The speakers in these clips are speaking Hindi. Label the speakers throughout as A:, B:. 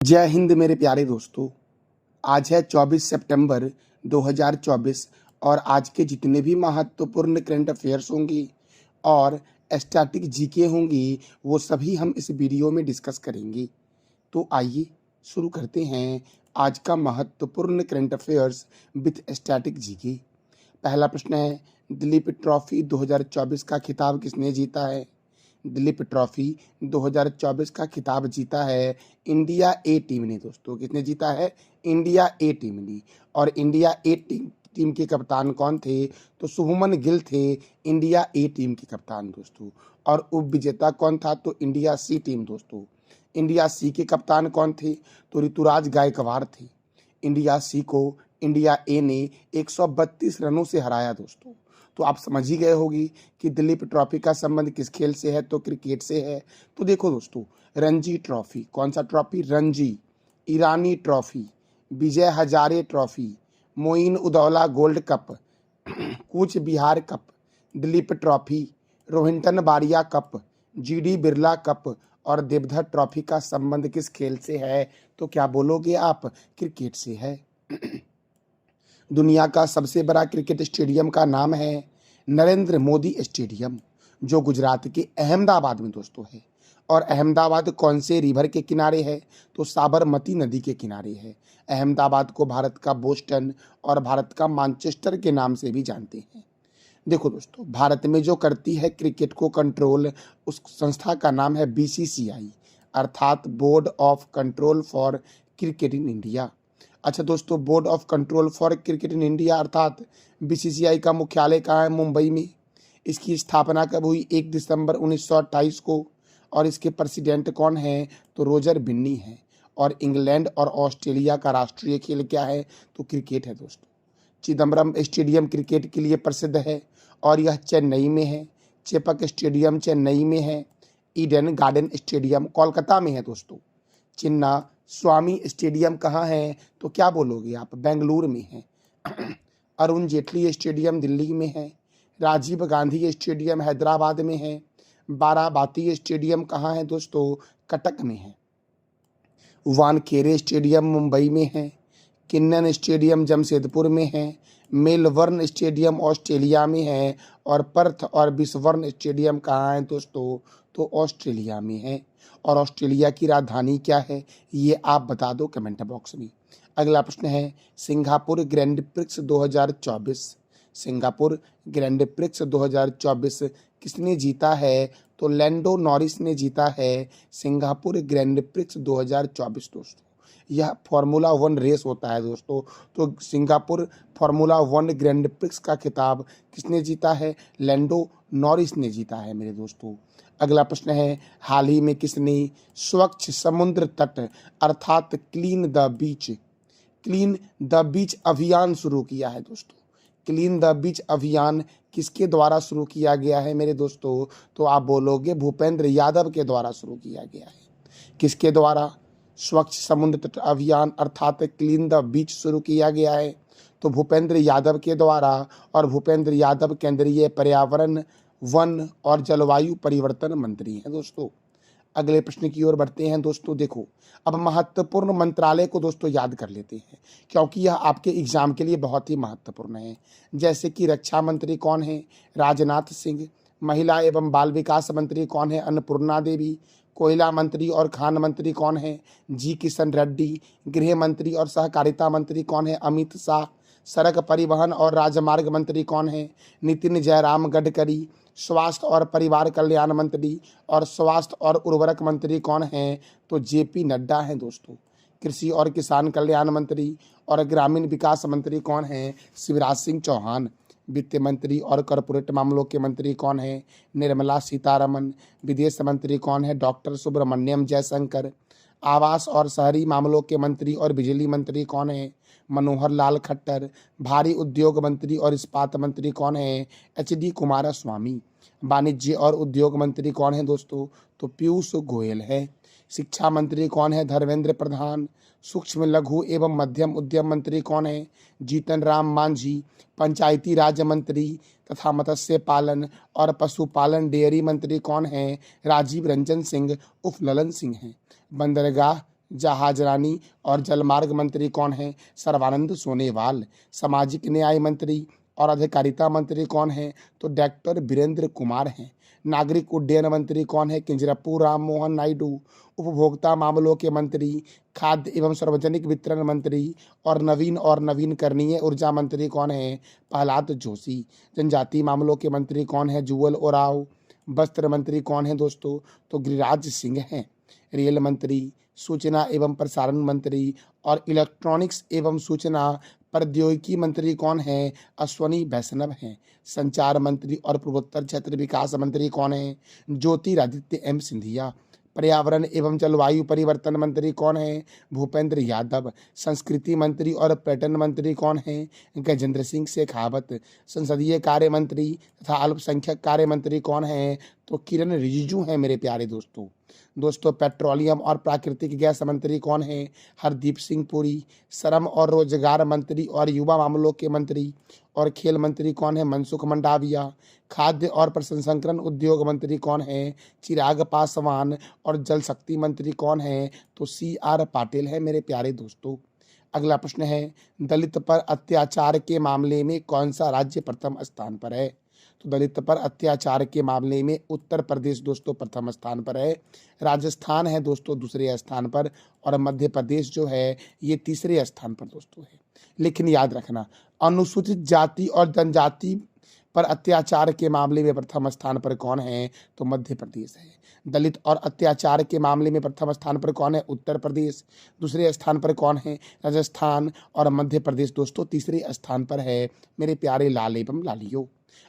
A: जय हिंद मेरे प्यारे दोस्तों। आज है 24 सितंबर 2024 और आज के जितने भी महत्वपूर्ण करंट अफेयर्स होंगी और स्टैटिक जीके होंगी वो सभी हम इस वीडियो में डिस्कस करेंगे। तो आइए शुरू करते हैं आज का महत्वपूर्ण current affairs with static GK. पहला प्रश्न है, दिलीप ट्रॉफी 2024 का खिताब किसने जीता है? दिलीप ट्रॉफी 2024 का खिताब जीता है इंडिया ए टीम ने दोस्तों। किसने जीता है? इंडिया ए टीम ने। और इंडिया ए टीम के कप्तान कौन थे? तो शुभमन गिल थे इंडिया ए टीम के कप्तान दोस्तों। और उप विजेता कौन था? तो इंडिया सी टीम दोस्तों। इंडिया सी के कप्तान कौन थे? तो ऋतुराज गायकवाड़ थे। इंडिया सी को इंडिया ए ने 132 रनों से हराया दोस्तों। तो आप समझ ही गए होगी कि दिलीप ट्रॉफी का संबंध किस खेल से है? तो क्रिकेट से है। तो देखो दोस्तों, रणजी ट्रॉफी, कौन सा trophy? Ranji, Irani trophy, Vijay Hazare trophy, Moin Uddowla gold cup, Cooch Behar cup, Duleep trophy, Rohinton Baria cup, GD Birla cup और देवधर ट्रॉफी का संबंध किस खेल से है? तो क्या बोलोगे आप? क्रिकेट से है। दुनिया का सबसे बड़ा क्रिकेट स्टेडियम का नाम है नरेंद्र मोदी स्टेडियम, जो गुजरात के अहमदाबाद में दोस्तों है। और अहमदाबाद कौन से रिवर के किनारे है? तो साबरमती नदी के किनारे है। अहमदाबाद को भारत का बोस्टन और भारत का मैनचेस्टर के नाम से भी जानते हैं। देखो दोस्तों, भारत में जो करती है क्रिकेट को कंट्रोल, उस संस्था का नाम है बीसीसीआई, अर्थात board of control for cricket in India. अच्छा दोस्तों, board of control for cricket in India अर्थात बीसीसीआई का मुख्यालय कहाँ है? मुंबई में। इसकी स्थापना कब हुई? 1 दिसंबर 1928 को। और इसके प्रेसिडेंट कौन है? तो रोजर बिन्नी है। और इंग्लैंड और ऑस्ट्रेलिया का राष्ट्रीय खेल क्या है? तो क्रिकेट है दोस्तों। चिदम्बरम स्टेडियम क्रिकेट के लिए प्रसिद्ध है और यह चेन्नई में है। चेपक स्टेडियम चेन्नई में है। ईडन गार्डन स्टेडियम कोलकाता में है दोस्तों। चिन्ना स्वामी स्टेडियम कहाँ है? तो क्या बोलोगे आप? बेंगलुरु में है। अरुण जेटली स्टेडियम दिल्ली में है। राजीव गांधी स्टेडियम हैदराबाद में है। बाराबाती स्टेडियम कहाँ है दोस्तों? कटक में है। वानखेड़े स्टेडियम मुंबई में है। किन्नन स्टेडियम जमशेदपुर में है। मेलबर्न स्टेडियम ऑस्ट्रेलिया में है। और पर्थ और बिसबर्न स्टेडियम कहाँ है दोस्तों? तो ऑस्ट्रेलिया में है। और ऑस्ट्रेलिया की राजधानी क्या है? ये आप बता दो कमेंट बॉक्स में। अगला प्रश्न है, Singapore grand prix 2024, Singapore grand prix 2024 किसने जीता है? तो लैंडो नॉरिस ने जीता है सिंगापुर ग्रैंड प्रिक्स 2024 दोस्तों। यह फार्मूला 1 रेस होता है दोस्तों। तो सिंगापुर फार्मूला 1 ग्रैंड प्रिक्स का खिताब किसने जीता है? लैंडो नॉरिस ने जीता है मेरे दोस्तों। अगला प्रश्न है, हाल ही में किसने स्वच्छ समुद्र तट अर्थात क्लीन द बीच अभियान शुरू किया है दोस्तों? क्लीन द बीच अभियान किसके द्वारा शुरू किया गया है मेरे दोस्तों? तो आप बोलोगे भूपेंद्र यादव के द्वारा शुरू किया गया है। किसके द्वारा स्वच्छ समुद्र तट अभियान अर्थात क्लीन द बीच शुरू किया गया है? तो भूपेंद्र यादव के द्वारा। और भूपेंद्र यादव केंद्रीय पर्यावरण, वन और जलवायु परिवर्तन मंत्री हैं दोस्तों। अगले प्रश्न की ओर बढ़ते हैं दोस्तों। देखो, अब महत्वपूर्ण मंत्रालय को दोस्तों याद कर लेते हैं, क्योंकि यह आपके एग्जाम के लिए बहुत ही महत्वपूर्ण है। जैसे कि रक्षा मंत्री कौन है? राजनाथ सिंह। महिला एवं बाल विकास मंत्री कौन है? अन्नपूर्णा देवी। कोयला मंत्री और खान मंत्री कौन है? जी किशन रेड्डी। गृह मंत्री और सहकारिता मंत्री कौन है? अमित शाह। सड़क परिवहन और राजमार्ग मंत्री कौन है? नितिन जयराम गडकरी। स्वास्थ्य और परिवार कल्याण मंत्री और स्वास्थ्य और उर्वरक मंत्री कौन हैं? तो जेपी नड्डा हैं दोस्तों। कृषि और किसान कल्याण मंत्री और ग्रामीण विकास मंत्री कौन हैं? शिवराज सिंह चौहान। वित्त मंत्री और कॉरपोरेट मामलों के मंत्री कौन हैं? निर्मला सीतारमन। विदेश मंत्री कौन है? डॉक्टर सुब्रमण्यम जयशंकर। आवास और शहरी मामलों के मंत्री और बिजली मंत्री कौन है? मनोहर लाल खट्टर। भारी उद्योग मंत्री और इस्पात मंत्री कौन है? एचडी कुमारस्वामी। वाणिज्य और उद्योग मंत्री कौन है दोस्तों? तो पीयूष गोयल है। शिक्षा मंत्री कौन है? धर्मेंद्र प्रधान। सूक्ष्म लघु एवं मध्यम उद्यम मंत्री कौन है? जीतन राम मांझी। पंचायती राज मंत्री तथा मत्स्य पालन और पशुपालन डेयरी मंत्री कौन है? राजीव रंजन सिंह उर्फ ललन सिंह हैं। बंदरगाह जहाजरानी और जलमार्ग मंत्री कौन है? सर्बानंद सोनोवाल। सामाजिक न्याय मंत्री और अधिकारिता मंत्री कौन है? तो डॉक्टर वीरेंद्र कुमार हैं। नागरिक उड्डयन मंत्री कौन है? किंजरापू राम मोहन नायडू। उपभोक्ता मामलों के मंत्री, खाद्य एवं सार्वजनिक वितरण मंत्री और नवीनकरणीय ऊर्जा मंत्री कौन है? प्रहलाद जोशी। जनजातीय मामलों के मंत्री कौन है? जुअल ओराव। वस्त्र मंत्री कौन है दोस्तों? तो गिरिराज सिंह हैं। रेल मंत्री, सूचना एवं प्रसारण मंत्री और इलेक्ट्रॉनिक्स एवं सूचना प्रौद्योगिकी मंत्री कौन है? अश्वनी वैष्णव हैं। संचार मंत्री और पूर्वोत्तर क्षेत्र विकास मंत्री कौन है? ज्योतिरादित्य एम सिंधिया। पर्यावरण एवं जलवायु परिवर्तन मंत्री कौन है? भूपेंद्र यादव। संस्कृति मंत्री और पर्यटन मंत्री कौन है? गजेंद्र सिंह शेखावत। संसदीय कार्य मंत्री तथा अल्पसंख्यक कार्य मंत्री कौन है? तो किरण रिजिजू हैं मेरे प्यारे दोस्तों पेट्रोलियम और प्राकृतिक गैस मंत्री कौन है? हरदीप सिंह पुरी। श्रम और रोजगार मंत्री और युवा मामलों के मंत्री और खेल मंत्री कौन है? मनसुख मंडाविया। खाद्य और प्रसंस्करण उद्योग मंत्री कौन है? चिराग पासवान। और जल शक्ति मंत्री कौन है? तो CR पाटिल है मेरे प्यारे दोस्तों। अगला प्रश्न है, दलित पर अत्याचार के मामले में कौन सा राज्य प्रथम स्थान पर है? तो दलित पर अत्याचार के मामले में उत्तर प्रदेश दोस्तों प्रथम स्थान पर है। राजस्थान है दोस्तों दूसरे स्थान पर और मध्य प्रदेश जो है ये तीसरे स्थान पर दोस्तों है। लेकिन याद रखना, अनुसूचित जाति और जनजाति पर अत्याचार के मामले में प्रथम स्थान पर कौन है? तो मध्य प्रदेश है। दलित और अत्याचार के मामले में प्रथम स्थान पर कौन है? उत्तर प्रदेश। दूसरे स्थान पर कौन है? राजस्थान। और मध्य प्रदेश दोस्तों तीसरे स्थान पर है मेरे प्यारे लाल एवं लालियों।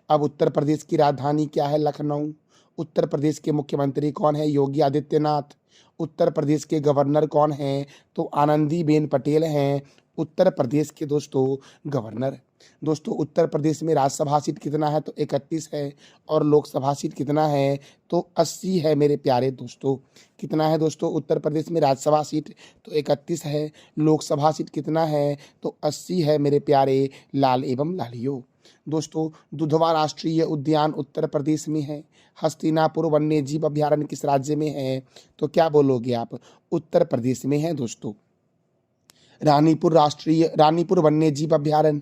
A: अब उत्तर प्रदेश की राजधानी क्या है? लखनऊ। उत्तर प्रदेश के मुख्यमंत्री कौन है? योगी आदित्यनाथ। उत्तर प्रदेश के गवर्नर कौन है? तो आनंदीबेन पटेल हैं उत्तर प्रदेश के दोस्तों गवर्नर। दोस्तों उत्तर प्रदेश में राज्यसभा सीट कितना है? तो 31 है। और लोकसभा सीट कितना है? तो 80 है मेरे प्यारे दोस्तों। कितना है दोस्तों उत्तर प्रदेश में राज्यसभा सीट? तो 31 है। लोकसभा सीट कितना है? तो 80 है मेरे प्यारे लाल एवं लालियों। दोस्तों दुधवा राष्ट्रीय उद्यान उत्तर प्रदेश में है। हस्तिनापुर वन्य जीव अभयारण्य किस राज्य में है? तो क्या बोलोगे आप? उत्तर प्रदेश में है दोस्तों। रानीपुर वन्य जीव अभयारण्य,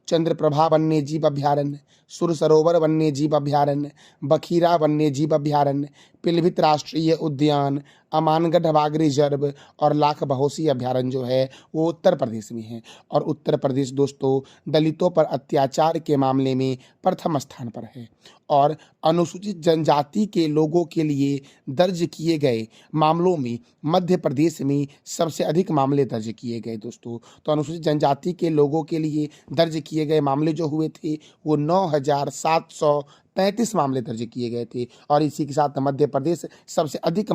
A: चंद्रप्रभा वन्य जीव अभयारण्य, सुर सरोवर वन्य जीव अभयारण्य, बखीरा वन्य जीव अभयारण्य, पिलभित राष्ट्रीय उद्यान, अमानगढ़ बाघ रिजर्व और लाख बहोसी अभयारण्य जो है वो उत्तर प्रदेश में है। और उत्तर प्रदेश दोस्तों दलितों पर अत्याचार के मामले में प्रथम स्थान पर है। और अनुसूचित जनजाति के लोगों के लिए दर्ज किए गए मामलों में मध्य प्रदेश में सबसे अधिक मामले दर्ज किए गए दोस्तों। तो अनुसूचित जनजाति के लोगों के लिए दर्ज किए गए मामले जो हुए थे वो 9,735 मामले दर्ज किए गए थे। और इसी के साथ मध्य प्रदेश सबसे अधिक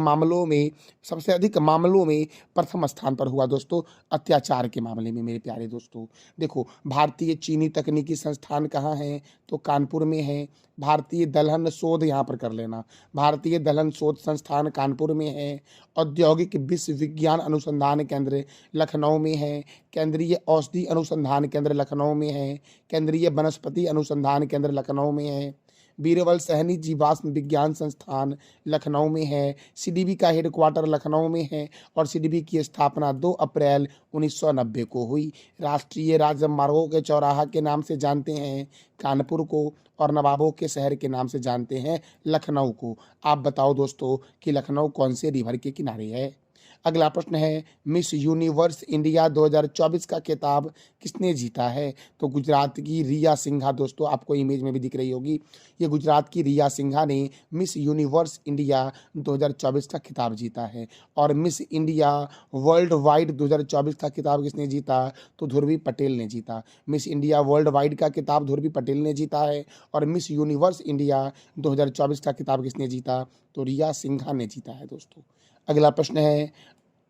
A: मामलों में प्रथम स्थान पर हुआ दोस्तों अत्याचार के मामले में मेरे प्यारे दोस्तों। देखो भारतीय चीनी तकनीकी संस्थान कहाँ है? तो कानपुर में है। भारतीय दलहन शोध यहाँ पर कर लेना, भारतीय दलहन शोध संस्थान कानपुर में है। औद्योगिक विश्वविज्ञान अनुसंधान केंद्र लखनऊ में है। केंद्रीय औषधि अनुसंधान केंद्र लखनऊ में है। केंद्रीय वनस्पति अनुसंधान केंद्र लखनऊ में है। बीरबल सहनी जीवाश्म विज्ञान संस्थान लखनऊ में है। CDB का हेडक्वार्टर लखनऊ में है और CDB की स्थापना 2 अप्रैल 1990 को हुई। राष्ट्रीय राजमार्गों के चौराहा के नाम से जानते हैं कानपुर को और नवाबों के शहर के नाम से जानते हैं लखनऊ को। आप बताओ दोस्तों कि लखनऊ कौन से रिवर के किनारे है? अगला प्रश्न है, मिस यूनिवर्स इंडिया 2024 का खिताब किसने जीता है? तो गुजरात की रिया सिंघा दोस्तों, आपको इमेज में भी दिख रही होगी। ये गुजरात की रिया सिंघा ने मिस यूनिवर्स इंडिया 2024 का खिताब जीता है। और मिस इंडिया वर्ल्ड वाइड 2024 का खिताब किसने जीता? तो ध्रुवी पटेल ने जीता। मिस इंडिया वर्ल्ड वाइड का खिताब ध्रुवी पटेल ने जीता है। और मिस यूनिवर्स इंडिया 2024 का खिताब किसने जीता? तो रिया सिंघा ने जीता है दोस्तों। अगला प्रश्न है,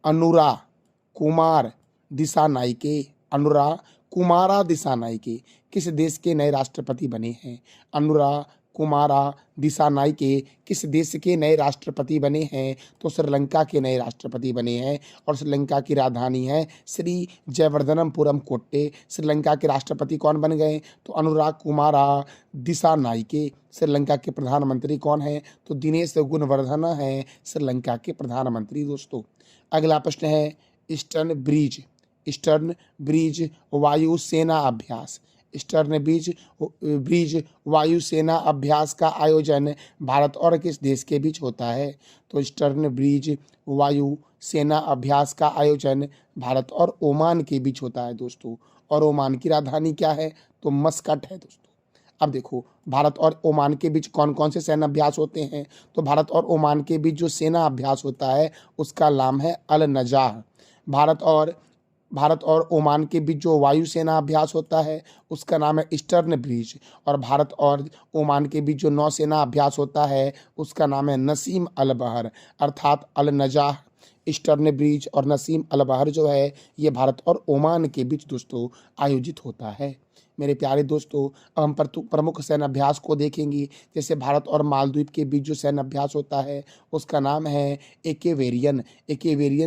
A: अनुरा कुमारा दिसानायके किस देश के नए राष्ट्रपति बने हैं? अनुरा कुमारा दिसानायके किस देश के नए राष्ट्रपति बने हैं? तो श्रीलंका के नए राष्ट्रपति बने हैं। और श्रीलंका की राजधानी है श्री जयवर्धनपुरम कोट्टे। श्रीलंका के राष्ट्रपति कौन बन गए? तो अनुराग कुमारा दिसानायके। श्रीलंका के प्रधानमंत्री कौन है? तो दिनेश गुणवर्धन है श्रीलंका के प्रधानमंत्री दोस्तों। अगला प्रश्न है, ईस्टर्न ब्रिज वायुसेना अभ्यास। ईस्टर्न ब्रिज वायुसेना अभ्यास का आयोजन भारत और किस देश के बीच होता है? तो ईस्टर्न ब्रिज वायुसेना अभ्यास का आयोजन भारत और ओमान के बीच होता है दोस्तों। और ओमान की राजधानी क्या है? तो मस्कट है दोस्तों। अब देखो, भारत और ओमान के बीच कौन कौन से सैन्य अभ्यास होते हैं? तो भारत और ओमान के बीच जो सेना अभ्यास होता है उसका नाम है अल नजाह। भारत और ओमान के बीच जो वायुसेना अभ्यास होता है उसका नाम है ईस्टर्न ब्रिज। और भारत और ओमान के बीच जो नौसेना अभ्यास होता है उसका नाम है नसीम अल बहर, अर्थात अल नजाह, ईस्टर्न ब्रिज और नसीम अल बहर जो है ये भारत और ओमान के बीच दोस्तों आयोजित होता है। मेरे प्यारे दोस्तों, अब हम प्रमुख सैन्य अभ्यास को देखेंगे। जैसे भारत और मालदीव के बीच जो सैन्य अभ्यास होता है उसका नाम है एकेवेरियन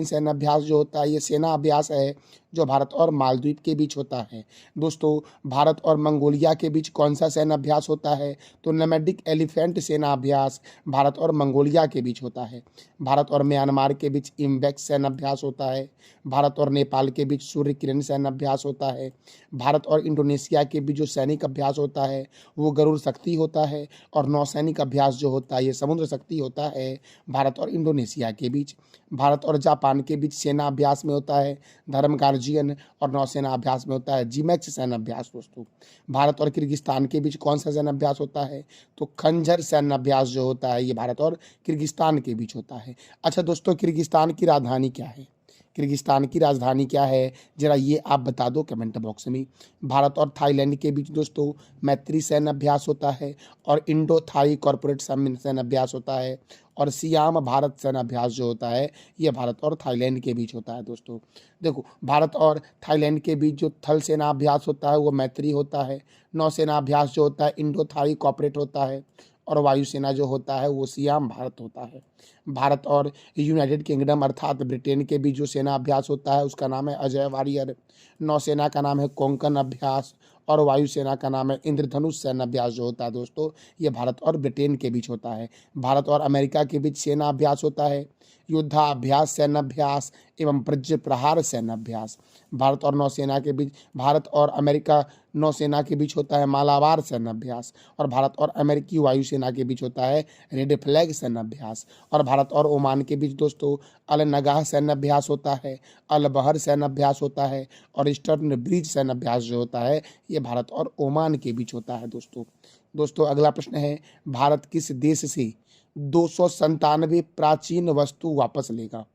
A: सैन्य अभ्यास जो होता है ये सेना अभ्यास है जो भारत और मालदीव के बीच होता है। दोस्तों, भारत और मंगोलिया के बीच कौन सा सैन्य अभ्यास होता है? तो नोमैडिक एलिफेंट सेना अभ्यास भारत और मंगोलिया के बीच होता है। भारत और म्यांमार के बीच इम्बेक्स सैन्य अभ्यास होता है। भारत और नेपाल के बीच सूर्य किरण सैन्य अभ्यास होता है। भारत और इंडोनेशिया के बीच जो सैनिक अभ्यास होता है वो गरुड़ शक्ति होता है। और नौसैनिक अभ्यास जो होता है ये समुद्र शक्ति होता है भारत और इंडोनेशिया के बीच। भारत और जापान के बीच सेना अभ्यास में होता है धर्म गार्जियन, और नौसेना अभ्यास में होता है जिमैक्स सैन्य अभ्यास दोस्तों। भारत और किर्गिस्तान के बीच कौन सा सैन्य अभ्यास होता है? तो खंजर सैन्य अभ्यास जो होता है ये भारत और किर्गिस्तान के बीच होता है। अच्छा दोस्तों, किर्गिस्तान की राजधानी क्या है? किर्गिस्तान की राजधानी क्या है जरा ये आप बता दो कमेंट बॉक्स में। भारत और थाईलैंड के बीच दोस्तों मैत्री सैन्य अभ्यास होता है, और इंडो थाई कॉर्पोरेट सैन्य अभ्यास होता है, और सियाम भारत सैन्य अभ्यास जो होता है ये भारत और थाईलैंड के बीच होता है दोस्तों। देखो, भारत और थाईलैंड के बीच जो थल सेना अभ्यास होता है वो मैत्री होता है। नौसेना अभ्यास जो होता है इंडो थाई कॉर्पोरेट होता है, और वायुसेना जो होता है वो सियाम भारत होता है। भारत और यूनाइटेड किंगडम अर्थात ब्रिटेन के बीच जो सेना अभ्यास होता है उसका नाम है अजय वारियर। नौसेना का नाम है कोंकण अभ्यास, और वायुसेना का नाम है इंद्रधनुष सैन्य अभ्यास जो होता है दोस्तों ये भारत और ब्रिटेन के बीच होता है। भारत और अमेरिका के बीच सेना अभ्यास होता है युद्धाभ्यास सैन्य अभ्यास एवं वज्र प्रहार सैन्य अभ्यास। भारत और अमेरिका नौसेना के बीच होता है मालाबार सैन्य अभ्यास, और भारत और अमेरिकी वायुसेना के बीच होता है रेड फ्लैग सैन्य अभ्यास। और भारत और ओमान के बीच दोस्तों अल नगाह सैन्य अभ्यास होता है, अल बहर सैन्य अभ्यास होता है, और ईस्टर्न ब्रिज सैन्य अभ्यास जो होता है ये भारत और ओमान के बीच होता है दोस्तों। अगला प्रश्न है, भारत किस देश से 297 प्राचीन वस्तु वापस लेगा?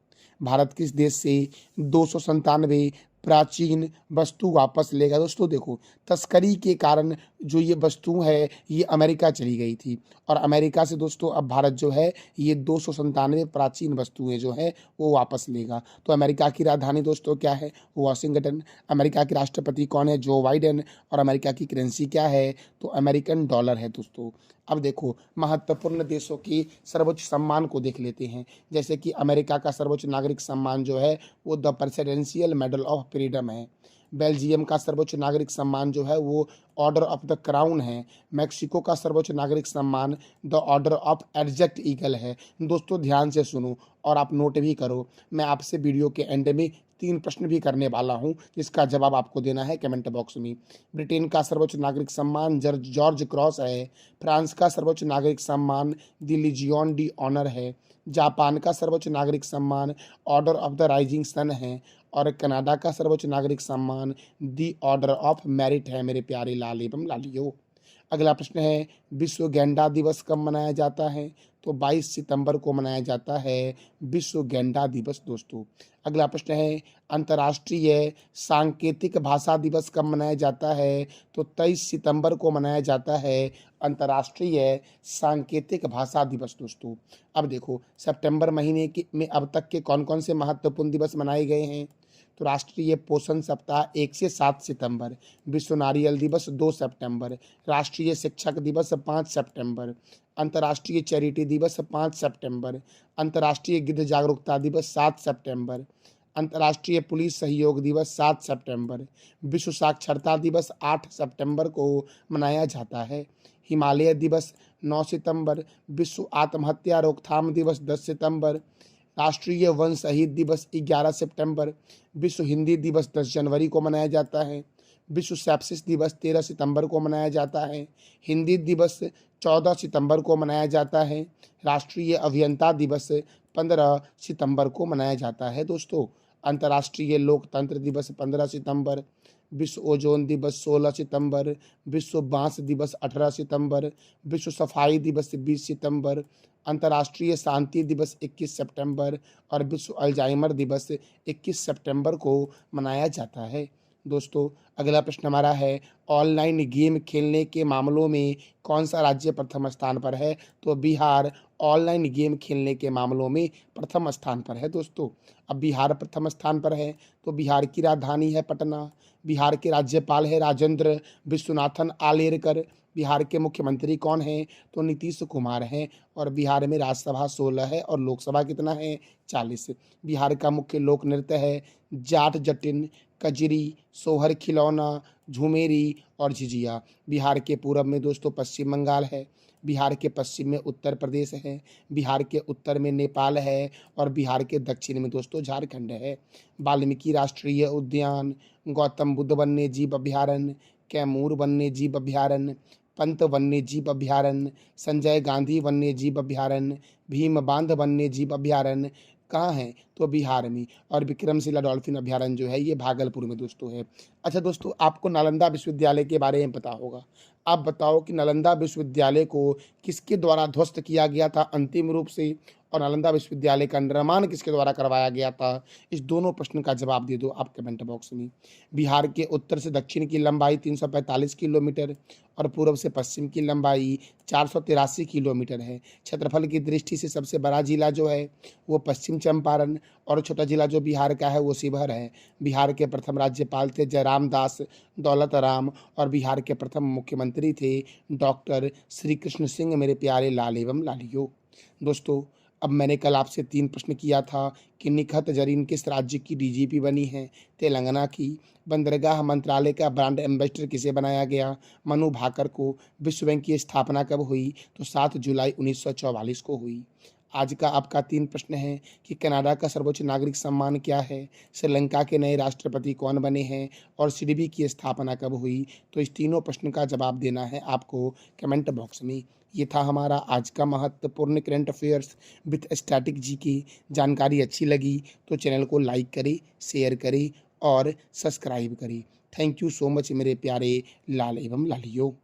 A: भारत किस देश से 297 प्राचीन वस्तु वापस लेगा? दोस्तों देखो, तस्करी के कारण जो ये वस्तु है ये अमेरिका चली गई थी, और अमेरिका से दोस्तों अब भारत जो है ये 297 प्राचीन वस्तुएं जो है वो वापस लेगा। तो अमेरिका की राजधानी दोस्तों क्या है? वाशिंगटन। अमेरिका के राष्ट्रपति कौन है? Joe Biden. और अमेरिका की करेंसी क्या है? तो अमेरिकन डॉलर है दोस्तों। अब देखो, महत्वपूर्ण देशों की सर्वोच्च सम्मान को देख लेते हैं। जैसे कि अमेरिका का सर्वोच्च नागरिक सम्मान जो है वो the presidential medal of freedom है। बेल्जियम का सर्वोच्च नागरिक सम्मान जो है वो ऑर्डर ऑफ द क्राउन है। मेक्सिको का सर्वोच्च नागरिक सम्मान द ऑर्डर ऑफ एडजेक्ट ईगल है। दोस्तों ध्यान से सुनो और आप नोट भी करो। मैं आपसे वीडियो के एंड में 3 प्रश्न भी करने वाला हूं जिसका जवाब आपको देना है कमेंट बॉक्स में। ब्रिटेन का सर्वोच्च नागरिक सम्मान जॉर्ज क्रॉस है। फ्रांस का सर्वोच्च नागरिक सम्मान द लीजियन डी ऑनर है। जापान का सर्वोच्च नागरिक सम्मान order of the rising sun है। और कनाडा का सर्वोच्च नागरिक सम्मान दी ऑर्डर ऑफ मेरिट है मेरे प्यारे लाल एवं लालियो। अगला प्रश्न है, विश्व गैंडा दिवस कब मनाया जाता है? तो 22 सितंबर को मनाया जाता है विश्व गैंडा दिवस दोस्तों। अगला प्रश्न है, अंतर्राष्ट्रीय सांकेतिक भाषा दिवस कब मनाया जाता है? तो 23 सितंबर को मनाया जाता है अंतर्राष्ट्रीय सांकेतिक भाषा दिवस दोस्तों। अब देखो, सितंबर महीने में अब तक के कौन कौन से महत्वपूर्ण दिवस मनाए गए हैं? तो राष्ट्रीय पोषण सप्ताह 1 से 7 सितंबर, विश्व नारियल दिवस 2 सितंबर, राष्ट्रीय शिक्षक दिवस 5 सितंबर, अंतर्राष्ट्रीय चैरिटी दिवस 5 सितंबर, अंतर्राष्ट्रीय गिद्ध जागरूकता दिवस 7 सितंबर, अंतर्राष्ट्रीय पुलिस सहयोग दिवस 7 सितंबर, विश्व साक्षरता दिवस 8 सितंबर को मनाया जाता है, हिमालय दिवस 9 सितंबर, विश्व आत्महत्या रोकथाम दिवस 10 सितंबर, राष्ट्रीय वन शहीद दिवस 11 सितंबर। विश्व हिंदी दिवस 10 जनवरी को मनाया जाता है। विश्व सेप्सिस दिवस 13 सितंबर को मनाया जाता है। हिंदी दिवस 14 सितंबर को मनाया जाता है। राष्ट्रीय अभियंता दिवस 15 सितंबर को मनाया जाता है दोस्तों। अंतर्राष्ट्रीय लोकतंत्र दिवस 15 सितंबर। विश्व ओजोन दिवस 16 सितंबर। विश्व बांस दिवस 18 सितंबर। विश्व सफाई दिवस 20 सितंबर। अंतर्राष्ट्रीय शांति दिवस 21 सितंबर और विश्व अल्जाइमर दिवस 21 सितंबर को मनाया जाता है दोस्तों। अगला प्रश्न हमारा है, ऑनलाइन गेम खेलने के मामलों में कौन सा राज्य प्रथम स्थान पर है? तो बिहार ऑनलाइन गेम खेलने के मामलों में प्रथम स्थान पर है दोस्तों। अब बिहार प्रथम स्थान पर है तो बिहार की राजधानी है पटना। बिहार के राज्यपाल है राजेंद्र विश्वनाथन आलेरकर। बिहार के मुख्यमंत्री कौन हैं? तो नीतीश कुमार हैं। और बिहार में राज्यसभा 16 है और लोकसभा कितना है? 40। बिहार का मुख्य लोक नृत्य है जाट जटिन, कजरी, सोहर खिलौना, झुमेरी और झिझिया। बिहार के पूरब में दोस्तों पश्चिम बंगाल है। बिहार के पश्चिम में उत्तर प्रदेश है। बिहार के उत्तर में नेपाल है और बिहार के दक्षिण में दोस्तों झारखंड है। वाल्मीकि राष्ट्रीय उद्यान, गौतम बुद्ध वन्य जीव अभयारण्य, कैमूर वन्य जीव अभयारण्य, पंत वन्य जीव अभयारण्य, संजय गांधी वन्य जीव अभयारण्य, भीम बांध वन्य जीव अभयारण्य कहाँ है? तो बिहार में। और विक्रमशिला डॉल्फिन अभयारण्य जो है ये भागलपुर में दोस्तों है। अच्छा दोस्तों, आपको नालंदा विश्वविद्यालय के बारे में पता होगा। आप बताओ कि नालंदा विश्वविद्यालय को किसके द्वारा ध्वस्त किया गया था अंतिम रूप से, और नालंदा विश्वविद्यालय का निर्माण किसके द्वारा करवाया गया था? इस दोनों प्रश्न का जवाब दे दो आप कमेंट बॉक्स में। बिहार के उत्तर से दक्षिण की लंबाई 345 किलोमीटर और पूर्व से पश्चिम की लंबाई 483 किलोमीटर है। क्षेत्रफल की दृष्टि से सबसे बड़ा जिला जो है वो पश्चिम चंपारण और छोटा जिला जो बिहार का है वो शिवहर है। बिहार के प्रथम राज्यपाल थे जयराम दास दौलत राम और बिहार के प्रथम मुख्यमंत्री थे डॉक्टर श्री कृष्ण सिंह मेरे प्यारे लाल एवं लालियो। दोस्तों, अब मैंने कल आपसे 3 प्रश्न किया था कि निखत जरीन किस राज्य की डीजीपी बनी है? तेलंगाना की। बंदरगाह मंत्रालय का ब्रांड एम्बेसडर किसे बनाया गया? मनु भाकर को। विश्व बैंक की स्थापना कब हुई? तो 7 जुलाई 1944 को हुई। आज का आपका 3 प्रश्न है कि कनाडा का सर्वोच्च नागरिक सम्मान क्या है? श्रीलंका के नए राष्ट्रपति कौन बने हैं? और सीडीबी की स्थापना कब हुई? तो इस तीनों प्रश्न का जवाब देना है आपको कमेंट बॉक्स में। ये था हमारा आज का महत्वपूर्ण current affairs with static G की। जानकारी अच्छी लगी तो चैनल को लाइक करें, शेयर करें और सब्सक्राइब करें। थैंक यू सो मच मेरे प्यारे लाल एवं लालियो।